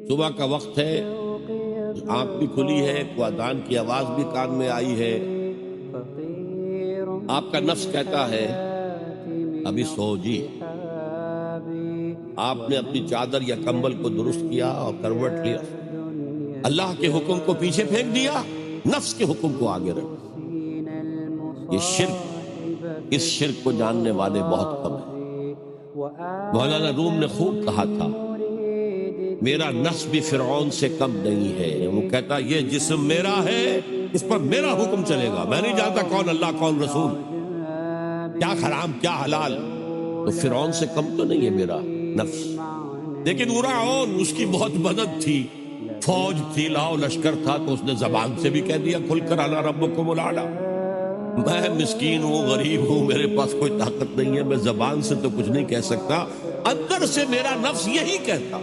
صبح کا وقت ہے، آنکھ بھی کھلی ہے، کوئی اذان کی آواز بھی کان میں آئی ہے، آپ کا نفس کہتا ہے ابھی سو جی۔ آپ نے اپنی چادر یا کمبل کو درست کیا اور کروٹ لیا، اللہ کے حکم کو پیچھے پھینک دیا، نفس کے حکم کو آگے رکھ۔ یہ شرک، اس شرک کو جاننے والے بہت کم ہیں۔ مولانا روم نے خوب کہا تھا، میرا نفس بھی فرعون سے کم نہیں ہے۔ وہ کہتا یہ جسم میرا ہے، اس پر میرا حکم چلے گا، میں نہیں جانتا کون اللہ کون رسول، کیا حرام کیا حلال۔ تو فرعون سے کم تو نہیں ہے میرا نفس، لیکن فرعون اس کی بہت مدد تھی، فوج تھی، لاؤ لشکر تھا، تو اس نے زبان سے بھی کہہ دیا کھل کر انا ربکم الاعلی۔ میں مسکین ہوں، غریب ہوں، میرے پاس کوئی طاقت نہیں ہے، میں زبان سے تو کچھ نہیں کہہ سکتا، اندر سے میرا نفس یہی کہتا۔